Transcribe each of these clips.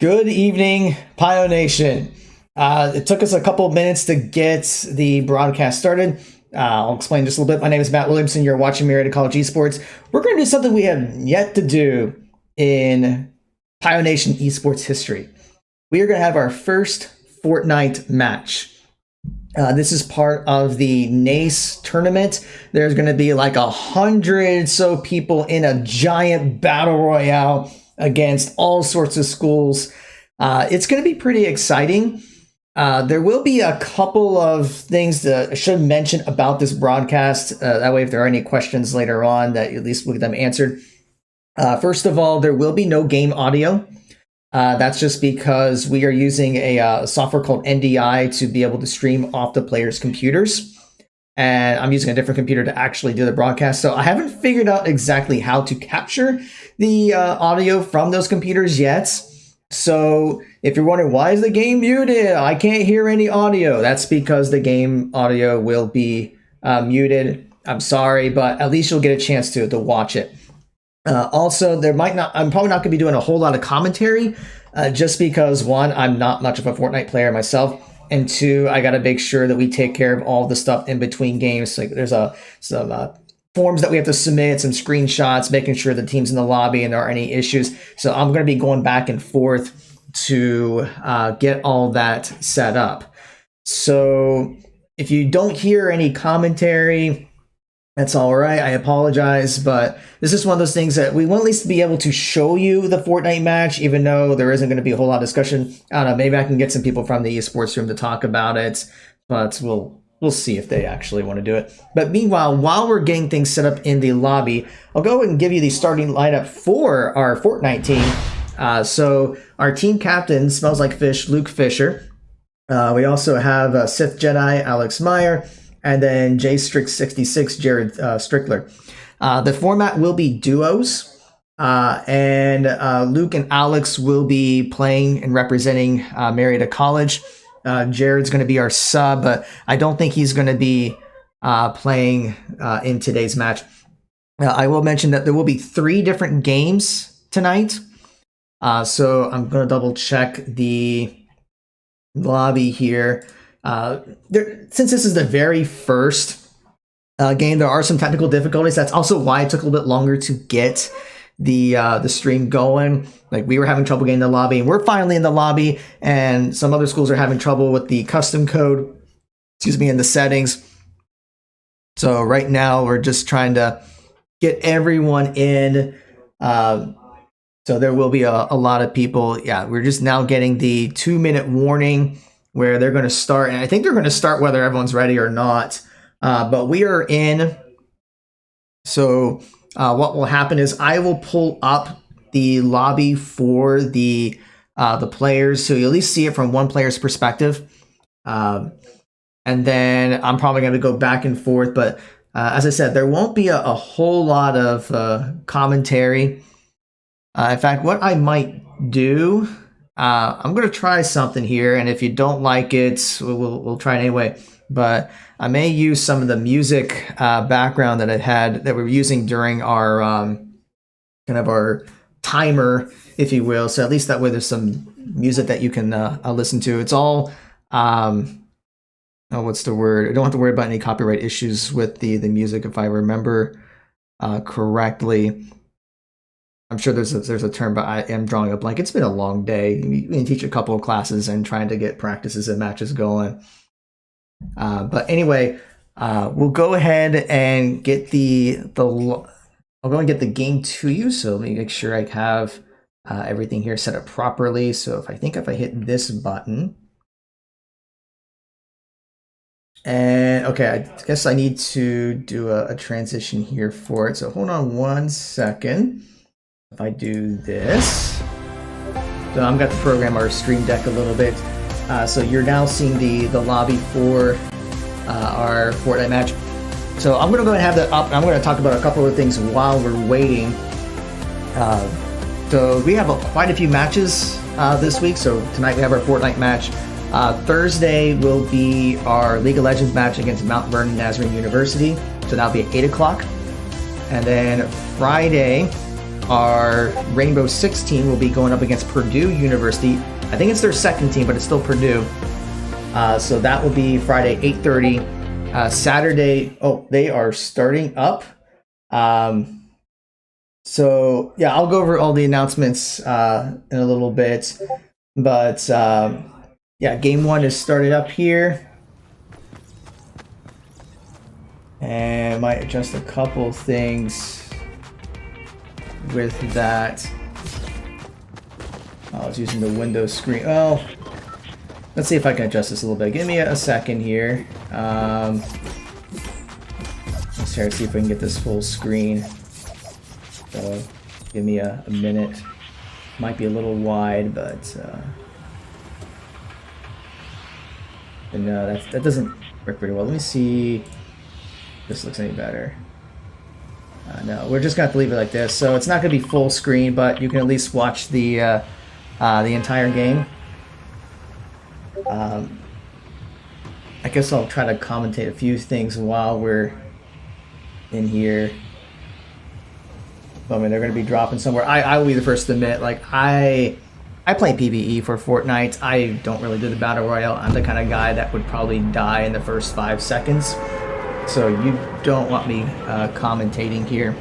Good evening, Pio Nation. It took us a couple of minutes to get the broadcast started. I'll explain just a little bit. My name is Matt Williamson. You're watching Marietta College Esports. We're going to do something we have yet to do in Pio Nation Esports history. We are going to have our first Fortnite match. This is part of the NACE tournament. There's going to be like 100 so people in a giant battle royale against all sorts of schools. It's going to be pretty exciting. There will be a couple of things that I should mention about this broadcast. That way, if there are any questions later on, that at least we'll get them answered. First of all, there will be no game audio. That's just because we are using a software called NDI to be able to stream off the players' computers. And I'm using a different computer to actually do the broadcast. So I haven't figured out exactly how to capture the audio from those computers yet. So if you're wondering, why is the game muted? I can't hear any audio. That's because the game audio will be muted. I'm sorry, but at least you'll get a chance to watch it. Also, I'm probably not going to be doing a whole lot of commentary just because, one, I'm not much of a Fortnite player myself. And two, I got to make sure that we take care of all the stuff in between games. Like there's some forms that we have to submit, some screenshots, making sure the team's in the lobby and there aren't any issues. So I'm going to be going back and forth to get all that set up. So if you don't hear any commentary, that's all right. I apologize, but this is one of those things that we want at least to be able to show you the Fortnite match, even though there isn't going to be a whole lot of discussion. I don't know. Maybe I can get some people from the esports room to talk about it, but we'll see if they actually want to do it. But meanwhile, while we're getting things set up in the lobby, I'll go and give you the starting lineup for our Fortnite team. So our team captain, Smells Like Fish, Luke Fisher. We also have Sith Jedi, Alex Meyer. And then J Strick 66, Jared Strickler. The format will be duos, and Luke and Alex will be playing and representing Marietta College. Jared's going to be our sub, but I don't think he's going to be playing in today's match. I will mention that there will be 3 different games tonight. So I'm going to double check the lobby here. Since this is the very first game, there are some technical difficulties. That's also why it took a little bit longer to get the stream going. Like we were having trouble getting in the lobby, and we're finally in the lobby, and some other schools are having trouble with the custom code, in the settings. So right now we're just trying to get everyone in. So there will be a lot of people. Yeah, we're just now getting the 2-minute warning where they're going to start, and I think they're going to start whether everyone's ready or not. But we are in. So what will happen is I will pull up the lobby for the players, so you at least see it from one player's perspective. And then I'm probably going to go back and forth. But as I said, there won't be a whole lot of commentary. In fact, what I might do, I'm going to try something here, and if you don't like it, we'll try it anyway. But I may use some of the music background that that we were using during our kind of our timer, if you will. So at least that way there's some music that you can listen to. It's all what's the word? I don't have to worry about any copyright issues with the music, if I remember correctly. I'm sure there's a term, but I am drawing a blank. It's been a long day. We teach a couple of classes and trying to get practices and matches going. But anyway, we'll go ahead and get I'll go and get the game to you. So let me make sure I have everything here set up properly. So if I hit this button, and okay, I guess I need to do a transition here for it. So hold on one second. If I do this, so I'm going to program our stream deck a little bit. So you're now seeing the lobby for our Fortnite match. So I'm going to go ahead and have that up. And I'm going to talk about a couple of things while we're waiting. So we have quite a few matches this week. So tonight we have our Fortnite match. Thursday will be our League of Legends match against Mount Vernon Nazarene University. So that'll be at 8 o'clock. And then Friday, our Rainbow Six team will be going up against Purdue University. I think it's their second team, but it's still Purdue. So that will be Friday, 8:30. Saturday, they are starting up. So yeah, I'll go over all the announcements in a little bit. But yeah, game one is started up here. And I might adjust a couple things with that. I was using the Windows screen. Oh, let's see if I can adjust this a little bit. Give me a second here. Let's try to see if we can get this full screen. So give me a minute. Might be a little wide, but no, that doesn't work pretty well. Let me see if this looks any better. No, we're just gonna have to leave it like this. So it's not gonna be full screen, but you can at least watch the entire game. I guess I'll try to commentate a few things while we're in here. I mean, they're going to be dropping somewhere. I will be the first to admit, like, I play PvE for Fortnite. I don't really do the Battle Royale. I'm the kind of guy that would probably die in the first 5 seconds. So you don't want me commentating here.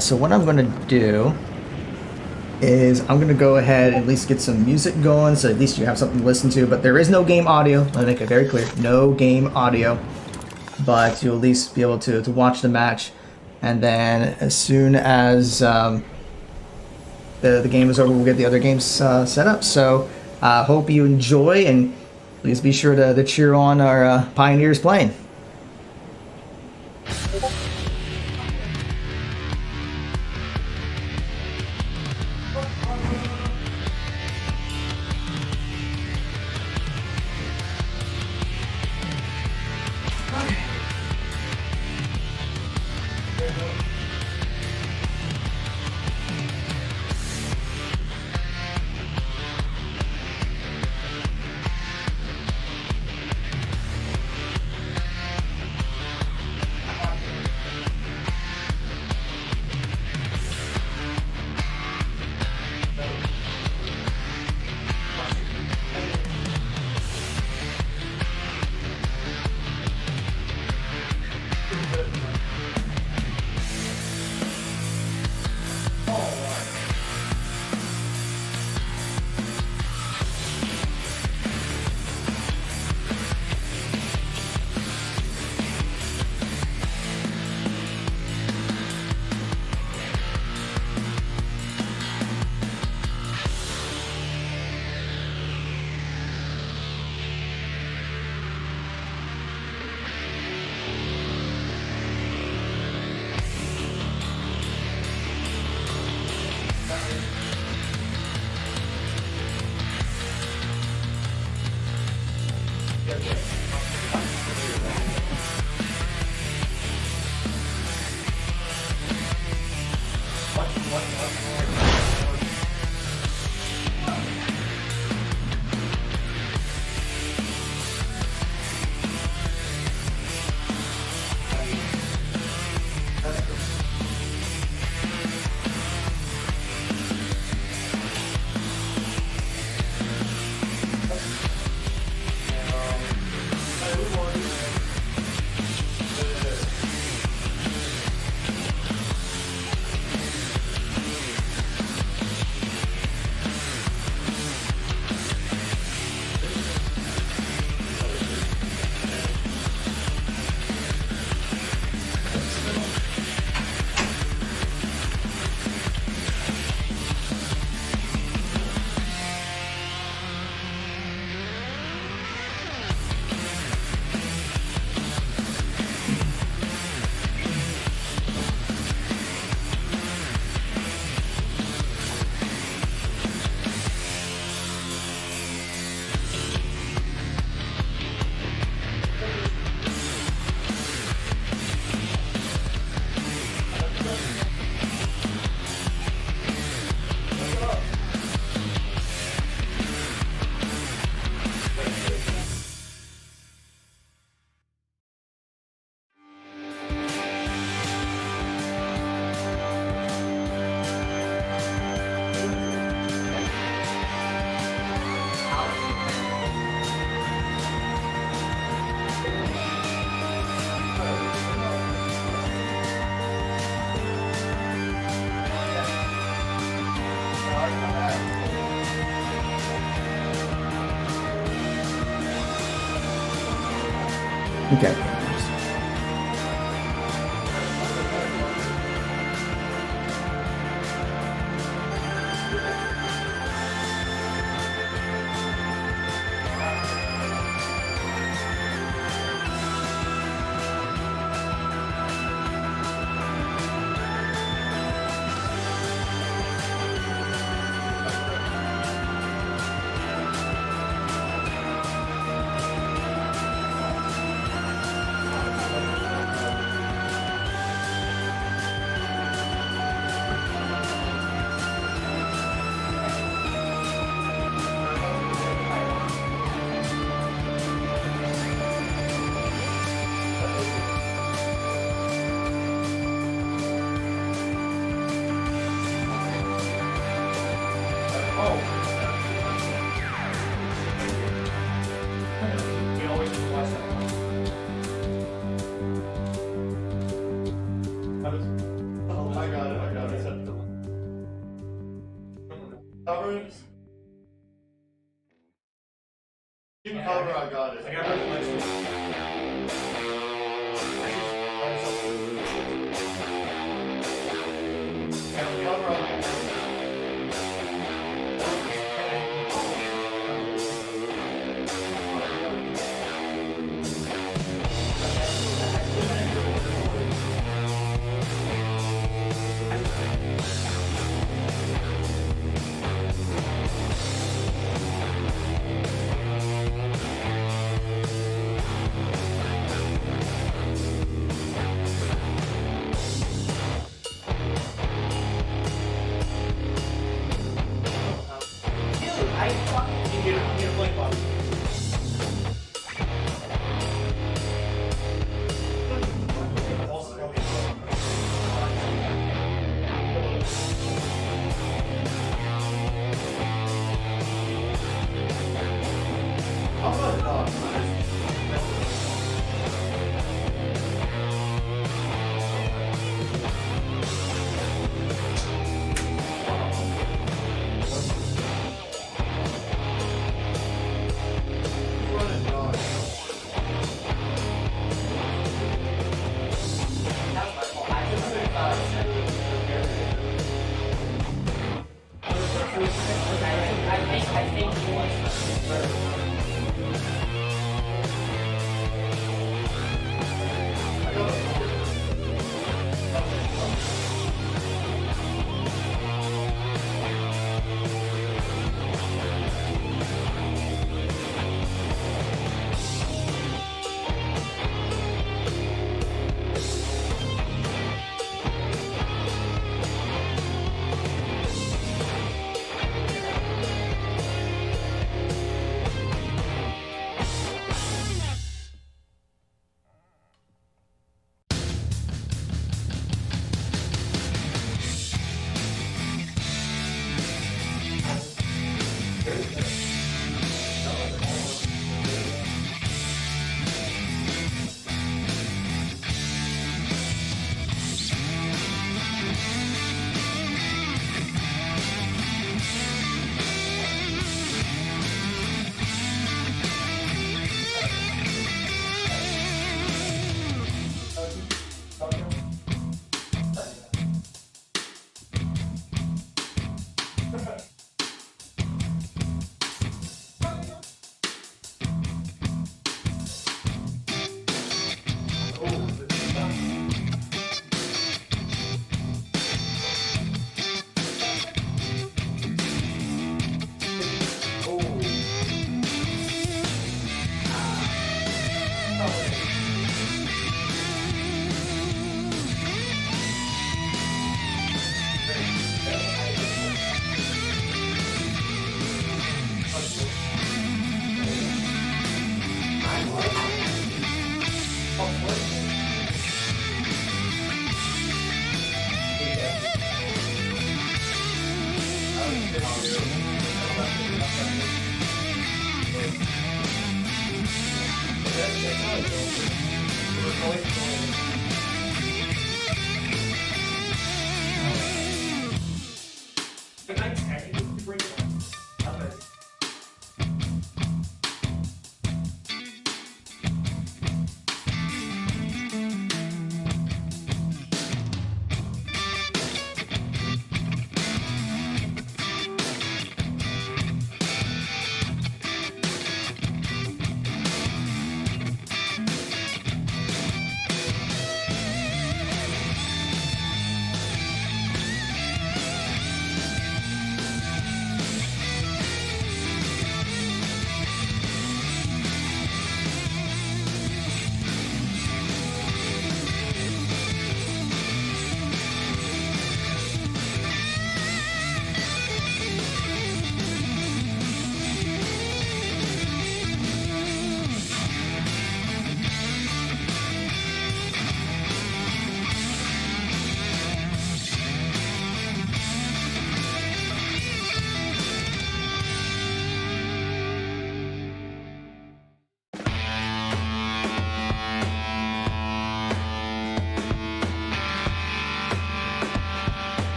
So what I'm going to do is I'm going to go ahead and at least get some music going, so at least you have something to listen to. But there is no game audio. Let me make it very clear. No game audio. But you'll at least be able to watch the match. And then as soon as the game is over, we'll get the other games set up. So hope you enjoy, and please be sure to cheer on our Pioneers playing. Okay.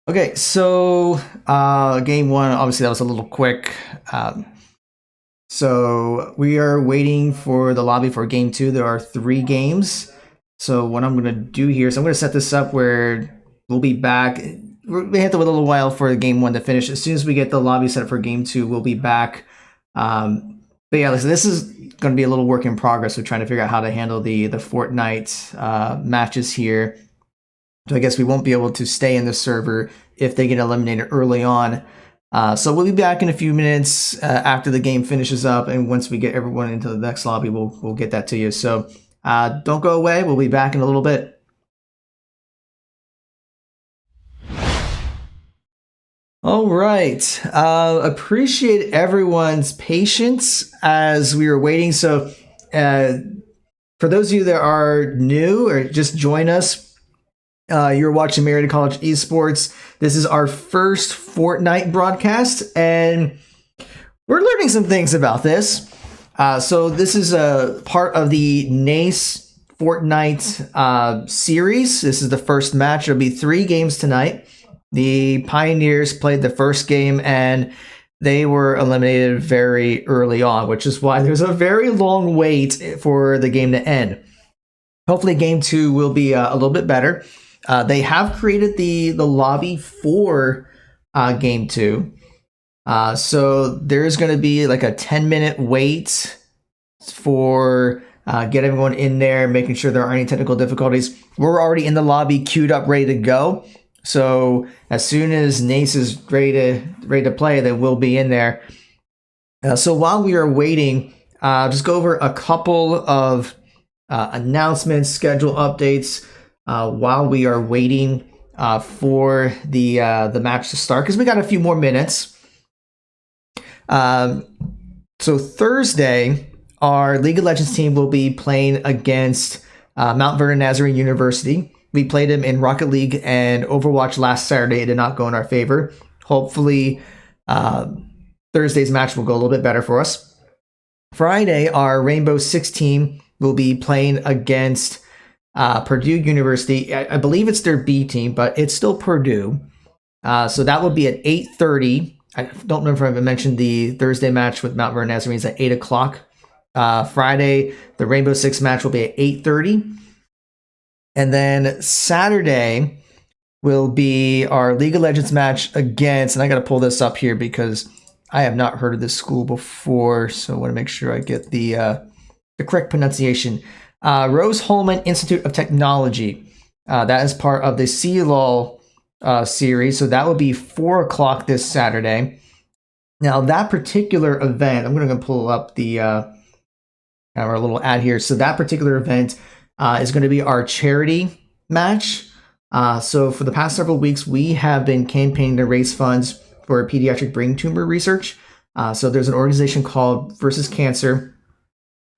Okay, so game one, obviously that was a little quick. So we are waiting for the lobby for game two. There are 3 games. So what I'm going to do here is I'm going to set this up where we'll be back. We have to wait a little while for game one to finish. As soon as we get the lobby set up for game two, we'll be back. But yeah, listen, this is going to be a little work in progress. We're trying to figure out how to handle the Fortnite matches here. So I guess we won't be able to stay in the server if they get eliminated early on. So we'll be back in a few minutes after the game finishes up, and once we get everyone into the next lobby, we'll get that to you. So don't go away. We'll be back in a little bit. All right. Appreciate everyone's patience as we were waiting. So for those of you that are new or just join us, you're watching Marietta College Esports. This is our first Fortnite broadcast, and we're learning some things about this. So this is a part of the NACE Fortnite series. This is the first match. There'll be 3 games tonight. The Pioneers played the first game, and they were eliminated very early on, which is why there's a very long wait for the game to end. Hopefully game 2 will be a little bit better. They have created the lobby for game 2. So there's going to be like a 10-minute wait for get everyone in there, making sure there aren't any technical difficulties. We're already in the lobby, queued up, ready to go. So as soon as NACE is ready to play, then we'll be in there. So while we are waiting, just go over a couple of announcements, schedule updates while we are waiting for the match to start, because we got a few more minutes. So Thursday, our League of Legends team will be playing against Mount Vernon Nazarene University. We played them in Rocket League and Overwatch last Saturday. It did not go in our favor. Hopefully, Thursday's match will go a little bit better for us. Friday, our Rainbow Six team will be playing against Purdue University. I believe it's their B team, but it's still Purdue. So that will be at 8:30. I don't remember if I mentioned the Thursday match with Mount Vernon Nazarene is at 8 o'clock. Friday, the Rainbow Six match will be at 8:30. And then Saturday will be our League of Legends match against, and I got to pull this up here because I have not heard of this school before, so I want to make sure I get the correct pronunciation. Rose-Hulman Institute of Technology. That is part of the CLOL series, so that will be 4 o'clock this Saturday. Now, that particular event, I'm going to pull up our little ad here. So that particular event is going to be our charity match. So for the past several weeks, we have been campaigning to raise funds for pediatric brain tumor research. So there's an organization called Versus Cancer,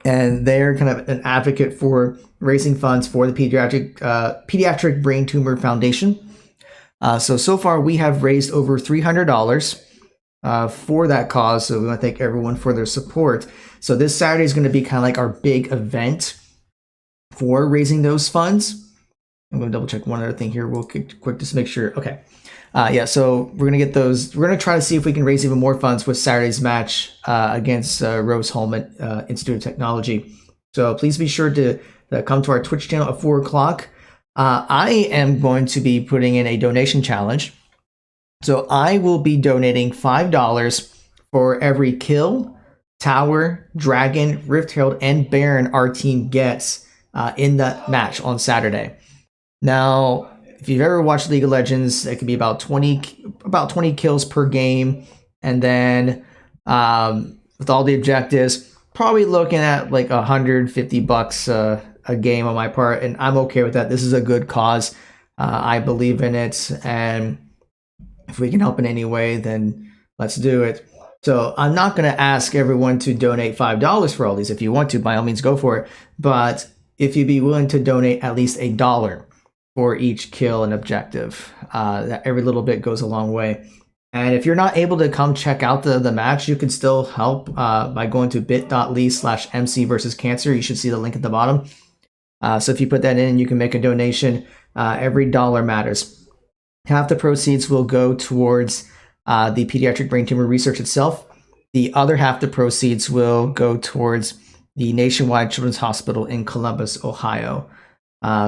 and they're kind of an advocate for raising funds for the Pediatric Brain Tumor Foundation. So far, we have raised over $300 for that cause. So we want to thank everyone for their support. So this Saturday is going to be kind of like our big event for raising those funds. I'm going to double check one other thing here real quick just to make sure. Okay. So we're going to get those. We're going to try to see if we can raise even more funds with Saturday's match against Rose-Hulman Institute of Technology. So please be sure to come to our Twitch channel at 4 o'clock. I am going to be putting in a donation challenge. So I will be donating $5 for every kill, tower, dragon, Rift Herald, and Baron our team gets in that match on Saturday. Now, if you've ever watched League of Legends, it can be about 20 kills per game, and then with all the objectives, probably looking at like $150 a game on my part, and I'm okay with that. This is a good cause. I believe in it, and if we can help in any way, then let's do it. So I'm not going to ask everyone to donate $5 for all these. If you want to, by all means, go for it. But if you'd be willing to donate at least $1 for each kill and objective, that every little bit goes a long way. And if you're not able to come check out the match, you can still help by going to bit.ly/MC versus cancer. You should see the link at the bottom. So if you put that in, you can make a donation. Every dollar matters. Half the proceeds will go towards the pediatric brain tumor research itself. The other half the proceeds will go towards the Nationwide Children's Hospital in Columbus, Ohio.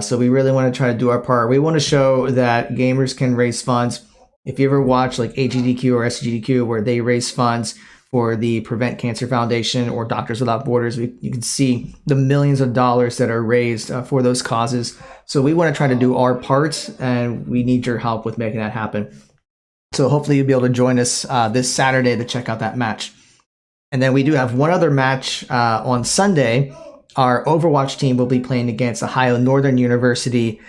So we really want to try to do our part. We want to show that gamers can raise funds. If you ever watch like AGDQ or SGDQ, where they raise funds for the Prevent Cancer Foundation or Doctors Without Borders, you can see the millions of dollars that are raised for those causes. So we want to try to do our part, and we need your help with making that happen. So hopefully you'll be able to join us this Saturday to check out that match. And then we do have one other match on Sunday. Our Overwatch team will be playing against Ohio Northern University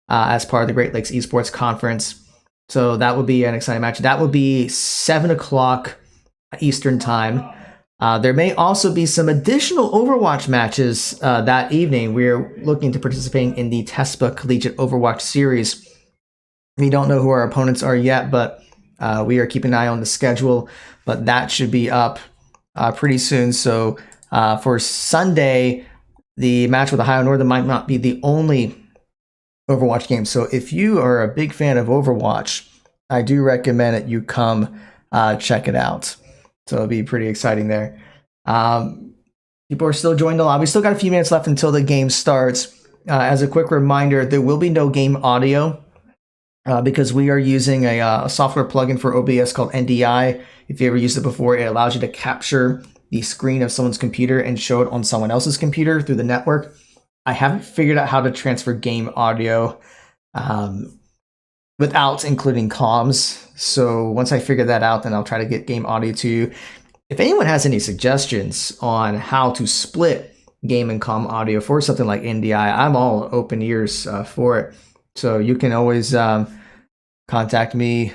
as part of the Great Lakes Esports Conference. So that will be an exciting match. That will be 7 o'clock Eastern time. There may also be some additional Overwatch matches that evening. We're looking to participate in the TESPA Collegiate Overwatch Series. We don't know who our opponents are yet, but we are keeping an eye on the schedule. But that should be up pretty soon. So for Sunday, the match with Ohio Northern might not be the only Overwatch game. So if you are a big fan of Overwatch, I do recommend that you come check it out. So it'll be pretty exciting there. People are still joining the lobby. We still got a few minutes left until the game starts. As a quick reminder, there will be no game audio because we are using a software plugin for OBS called NDI. If you ever used it before, it allows you to capture the screen of someone's computer and show it on someone else's computer through the network. I haven't figured out how to transfer game audio without including comms. So once I figure that out, then I'll try to get game audio to you. If anyone has any suggestions on how to split game and comm audio for something like NDI, I'm all open ears for it. So you can always contact me.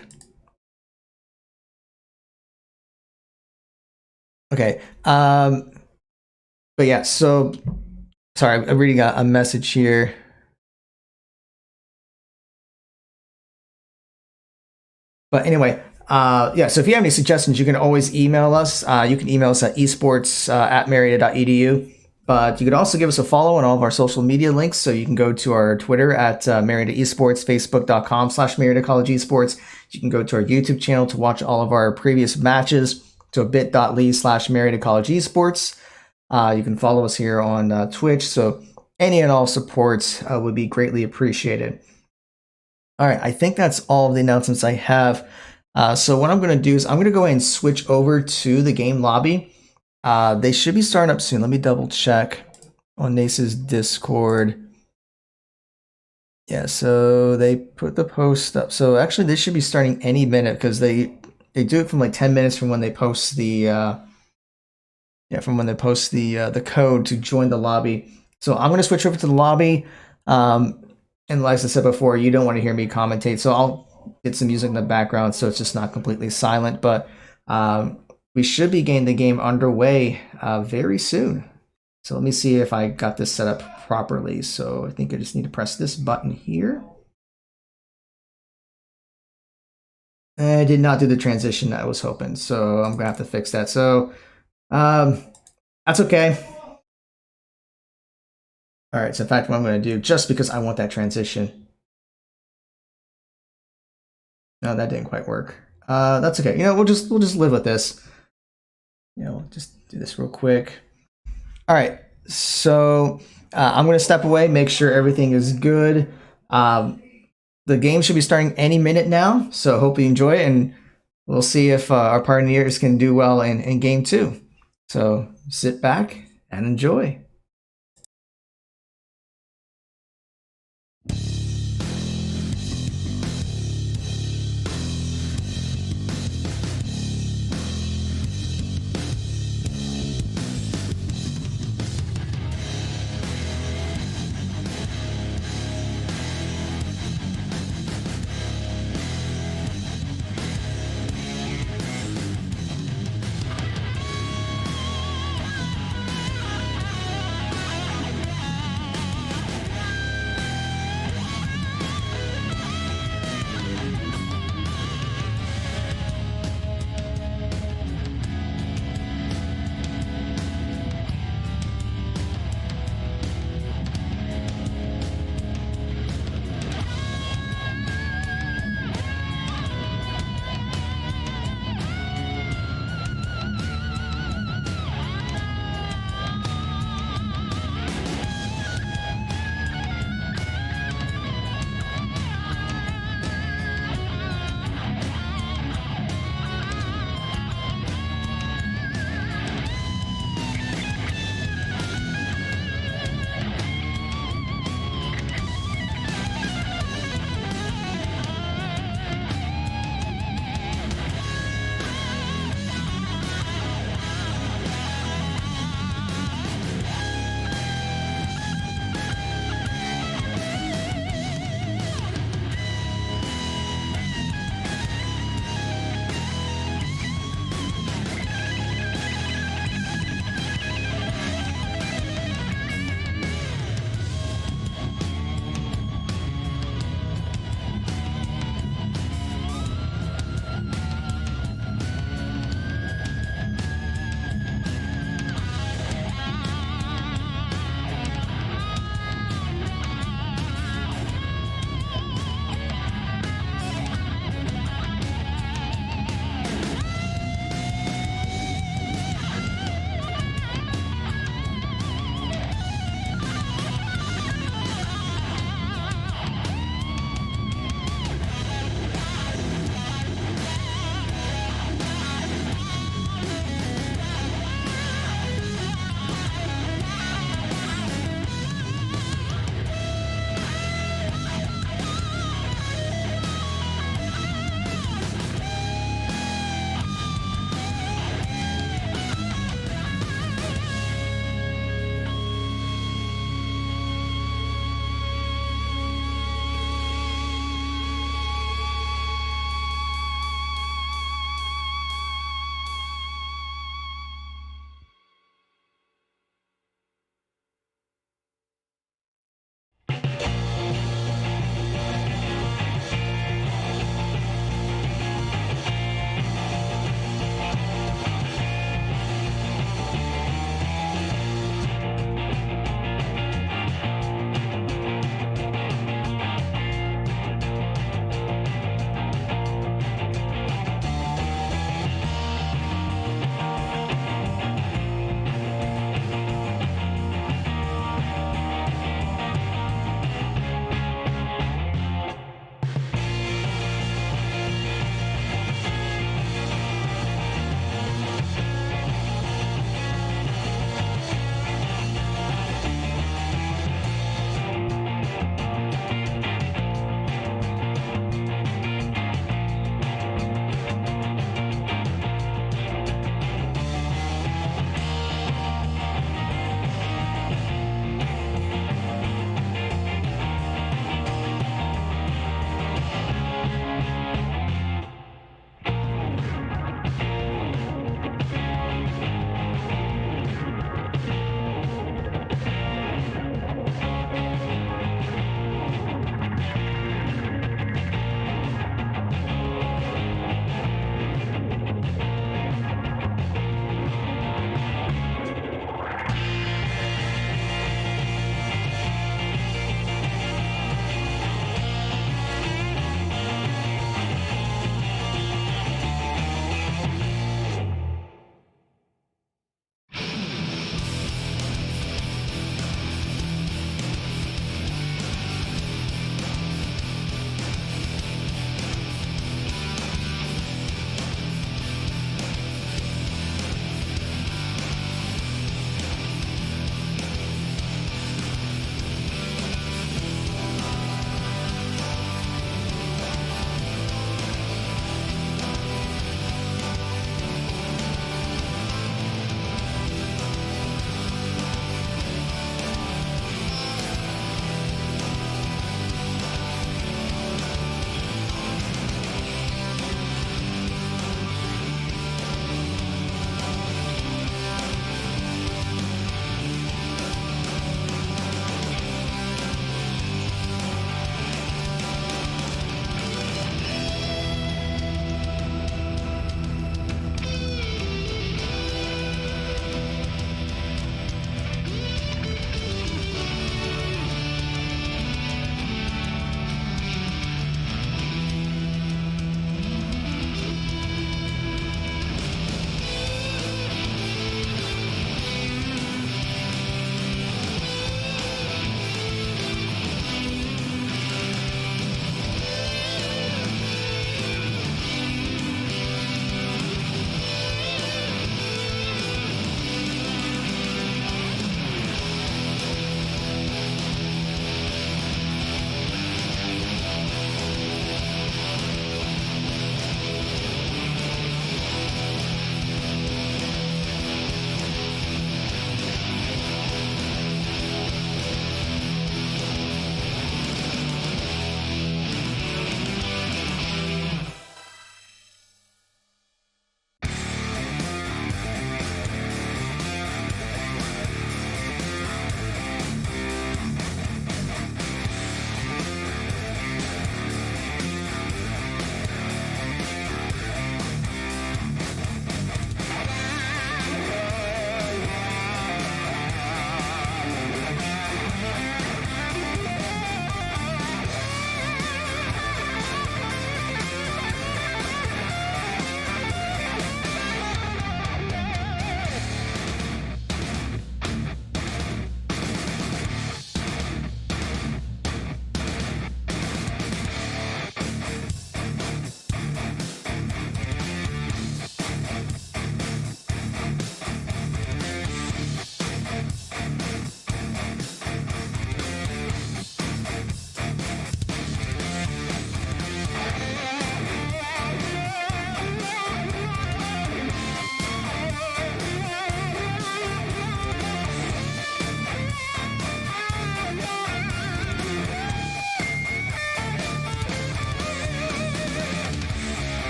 Okay. But yeah, so sorry, I'm reading a message here. But anyway, yeah, so if you have any suggestions, you can always email us. You can email us at esports@marietta.edu. But you could also give us a follow on all of our social media links. So you can go to our Twitter at Marietta Esports, Facebook.com/Marietta College Esports. You can go to our YouTube channel to watch all of our previous matches. So bit.ly/Marietta College Esports. You can follow us here on Twitch. So any and all supports would be greatly appreciated. All right, I think that's all of the announcements I have. So what I'm going to do is I'm going to go ahead and switch over to the game lobby. They should be starting up soon. Let me double check on NACE's Discord. Yeah, so they put the post up. So actually, they should be starting any minute because they do it from like 10 minutes from when they post the the code to join the lobby. So I'm going to switch over to the lobby. And like I said before, you don't want to hear me commentate, so I'll get some music in the background so it's just not completely silent. But we should be getting the game underway very soon. So let me see if I got this set up properly. So I think I just need to press this button here. I did not do the transition I was hoping, so I'm going to have to fix that. So that's okay. All right, so in fact, what I'm going to do, just because I want that transition. No, that didn't quite work. That's okay. You know, we'll just live with this. You know, just do this real quick. All right, so I'm going to step away, make sure everything is good. The game should be starting any minute now, so hope you enjoy it, and we'll see if our Pioneers can do well in Game 2. So sit back and enjoy.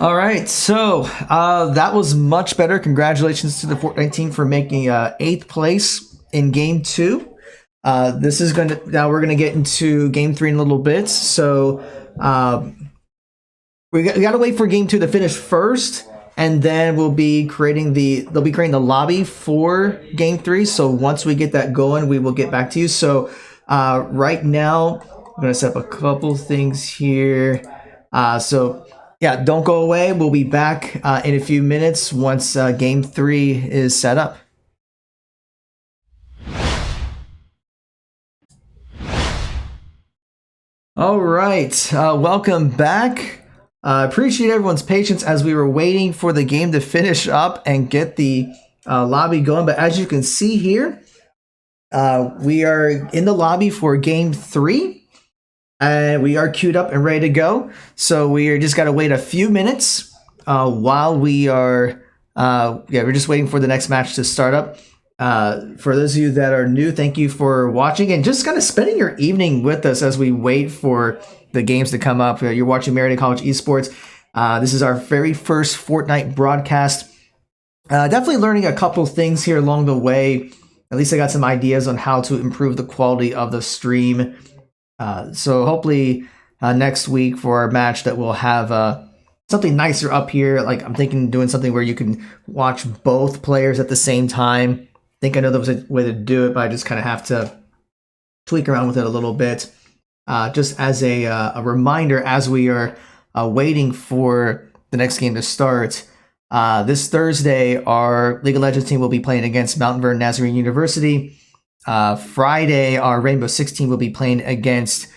All right, so that was much better. Congratulations to the Fortnite team for making 8th place in Game 2. This is now we're gonna get into Game 3 in a little bit. So we got to wait for Game 2 to finish first, and then they'll be creating the lobby for Game 3. So once we get that going, we will get back to you. So right now, I'm gonna set up a couple things here. So yeah, don't go away. We'll be back in a few minutes once Game 3 is set up. All right, welcome back. Appreciate everyone's patience as we were waiting for the game to finish up and get the lobby going. But as you can see here, we are in the lobby for Game 3. And we are queued up and ready to go. So we are just got to wait a few minutes while we are, we're just waiting for the next match to start up. For those of you that are new, thank you for watching and just kind of spending your evening with us as we wait for the games to come up. You're watching Marietta College Esports. This is our very first Fortnite broadcast. Definitely learning a couple things here along the way. At least I got some ideas on how to improve the quality of the stream. So hopefully next week for our match that we'll have something nicer up here. Like I'm thinking doing something where you can watch both players at the same time. I think I know there was a way to do it, but I just kind of have to tweak around with it a little bit. Just as a reminder, as we are waiting for the next game to start, this Thursday, our League of Legends team will be playing against Mount Vernon Nazarene University. Friday, our Rainbow Six team will be playing against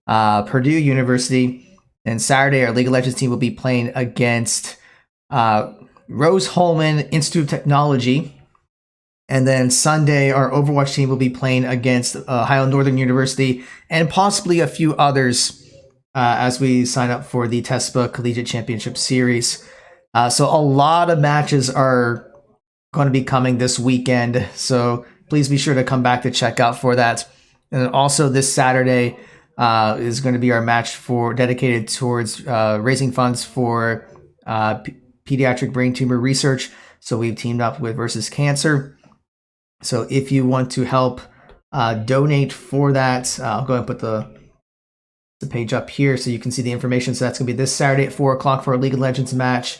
Purdue University. And Saturday, our League of Legends team will be playing against Rose-Hulman Institute of Technology. And then Sunday, our Overwatch team will be playing against Ohio Northern University and possibly a few others as we sign up for the TESPA Collegiate Championship Series. So a lot of matches are going to be coming this weekend. So please be sure to come back to check out for that. And also this Saturday is going to be our match dedicated towards raising funds for pediatric brain tumor research. So we've teamed up with Versus Cancer. So if you want to help donate for that, I'll go ahead and put the page up here so you can see the information. So that's going to be this Saturday at 4 o'clock for our League of Legends match.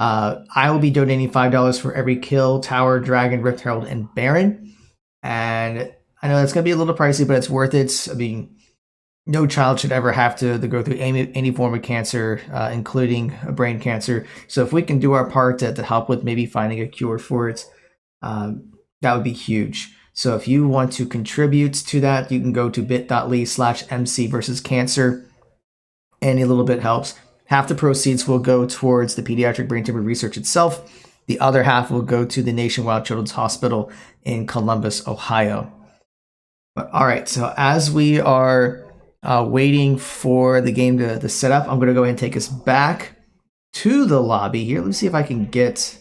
I will be donating $5 for every kill, Tower, Dragon, Rift Herald, and Baron. And I know that's going to be a little pricey, but it's worth it. I mean, no child should ever have to go through any form of cancer, including a brain cancer. So if we can do our part to help with maybe finding a cure for it, that would be huge. So if you want to contribute to that, you can go to bit.ly/MC versus cancer. Any little bit helps. Half the proceeds will go towards the pediatric brain tumor research itself. The other half will go to the Nationwide Children's Hospital in Columbus, Ohio. But, all right, so as we are waiting for the game to set up, I'm going to go ahead and take us back to the lobby here. Let me see if I can get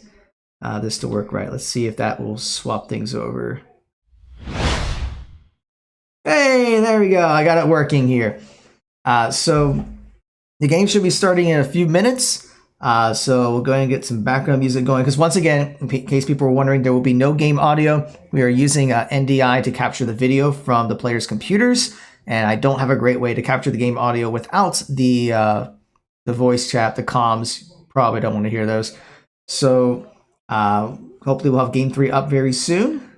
this to work right. Let's see if that will swap things over. Hey, there we go. I got it working here. So the game should be starting in a few minutes. So we'll go ahead and get some background music going. Because once again, in case people were wondering, there will be no game audio. We are using NDI to capture the video from the players' computers. And I don't have a great way to capture the game audio without the voice chat, the comms. Probably don't want to hear those. So hopefully we'll have Game 3 up very soon.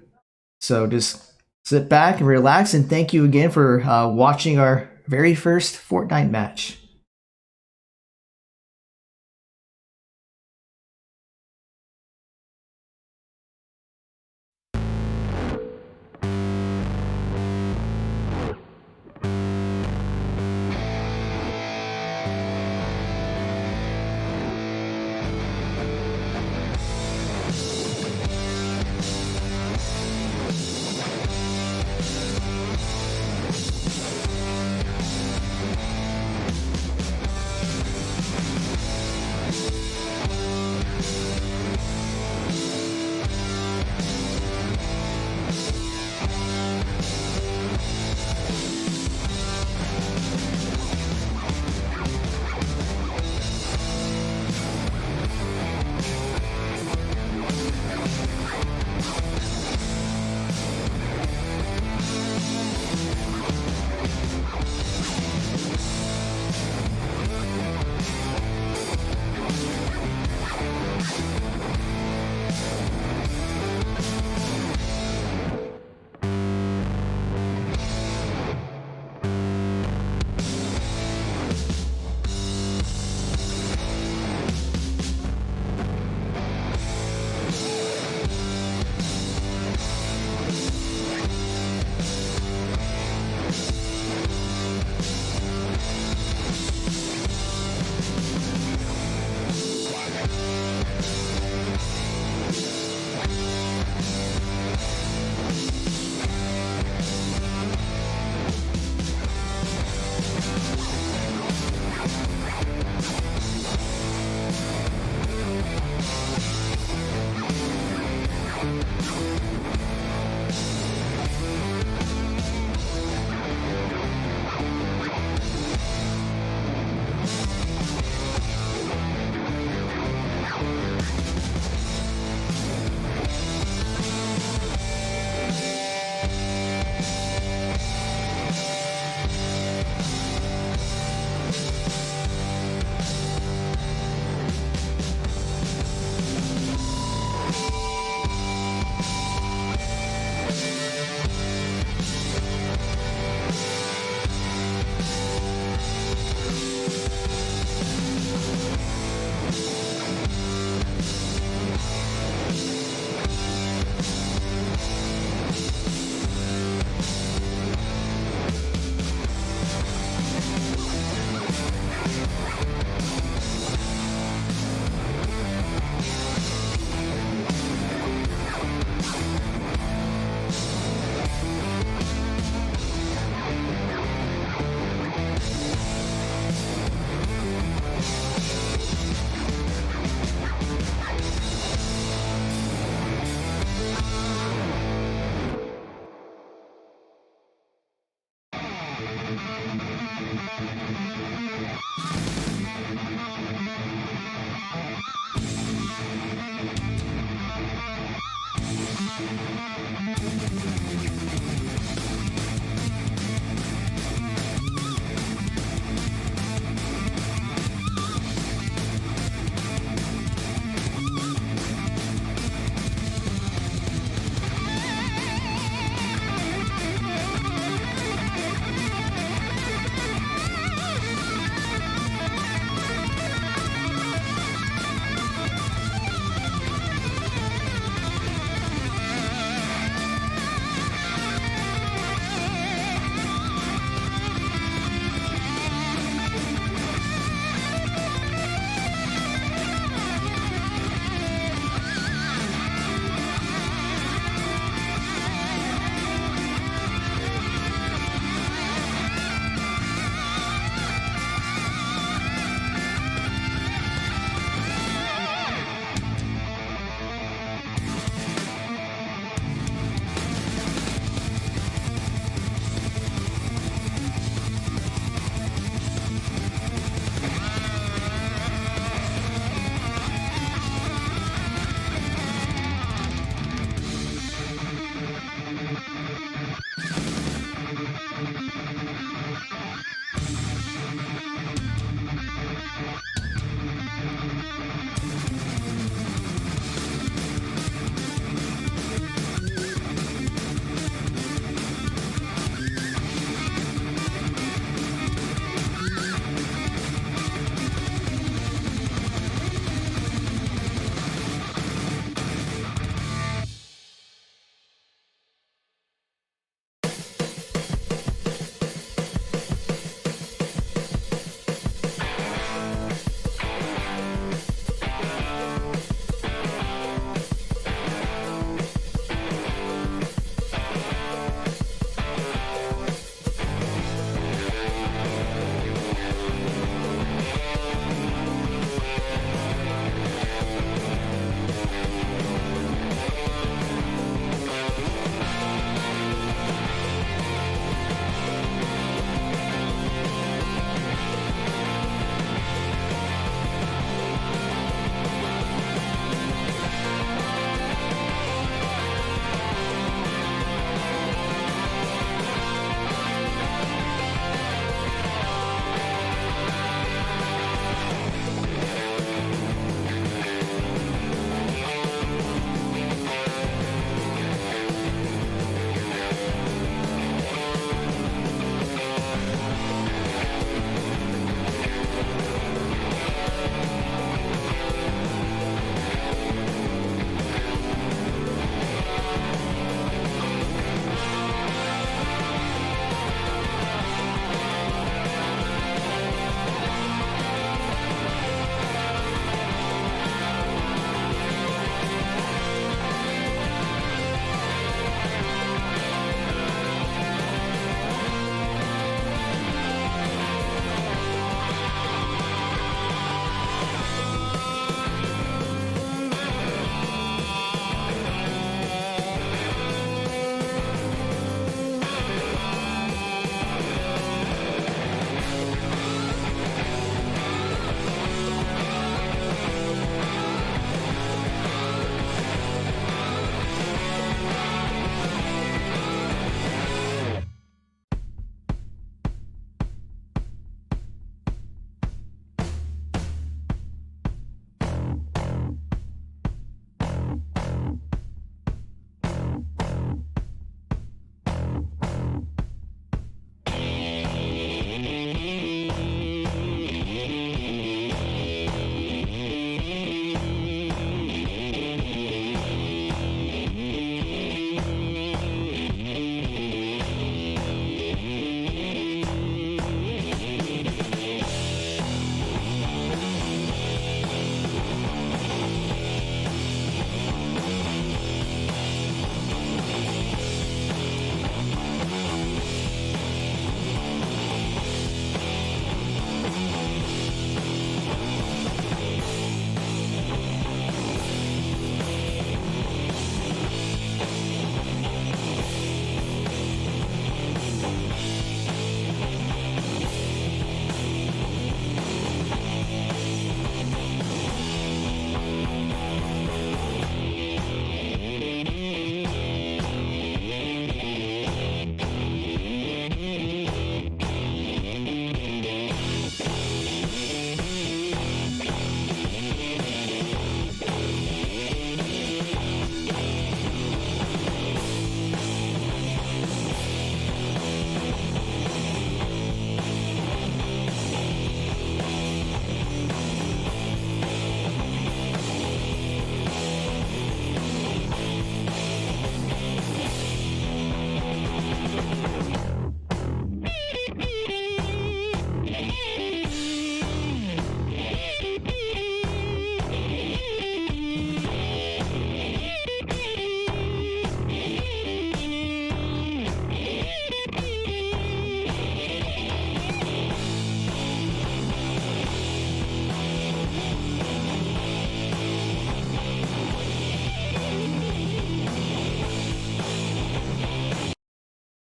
So just sit back and relax. And thank you again for watching our very first Fortnite match.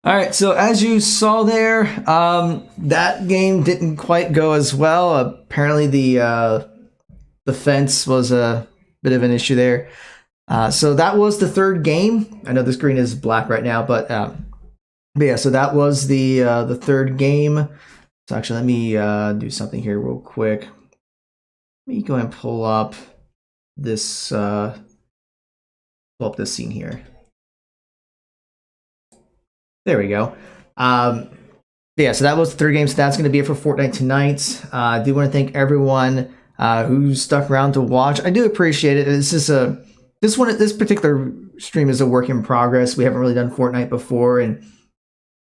All right, so as you saw there, that game didn't quite go as well. Apparently, the fence was a bit of an issue there. So that was the third game. I know the screen is black right now, but yeah. So that was the third game. So actually, let me do something here real quick. Let me go and pull up this scene here. There we go. Yeah, so that was the third game. So that's going to be it for Fortnite tonight. I do want to thank everyone who stuck around to watch. I do appreciate it. This particular stream is a work in progress. We haven't really done Fortnite before, and I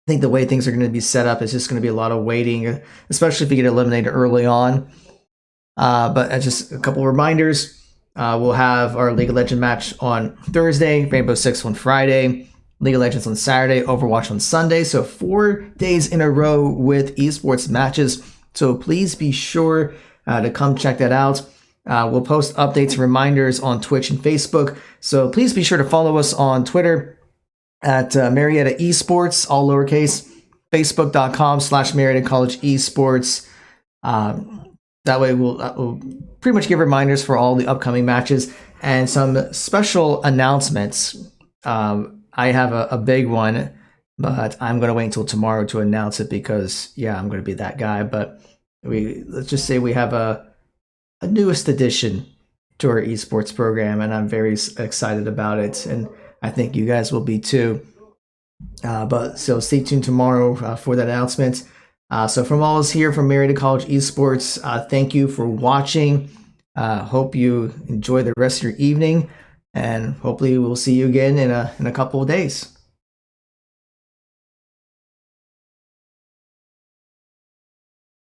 think the way things are going to be set up is just going to be a lot of waiting, especially if you get eliminated early on. But just a couple of reminders. We'll have our League of Legends match on Thursday, Rainbow Six on Friday, League of Legends on Saturday, Overwatch on Sunday. So 4 days in a row with esports matches. So please be sure to come check that out. We'll post updates and reminders on Twitch and Facebook. So please be sure to follow us on Twitter at Marietta Esports, all lowercase, facebook.com/Marietta College Esports. That way we'll pretty much give reminders for all the upcoming matches and some special announcements. I have a big one, but I'm going to wait until tomorrow to announce it because, yeah, I'm going to be that guy. But let's just say we have a newest addition to our esports program, and I'm very excited about it, and I think you guys will be too. But so stay tuned tomorrow for that announcement. So from all of us here from Marietta College Esports, thank you for watching. Hope you enjoy the rest of your evening, and hopefully we'll see you again in a couple of days.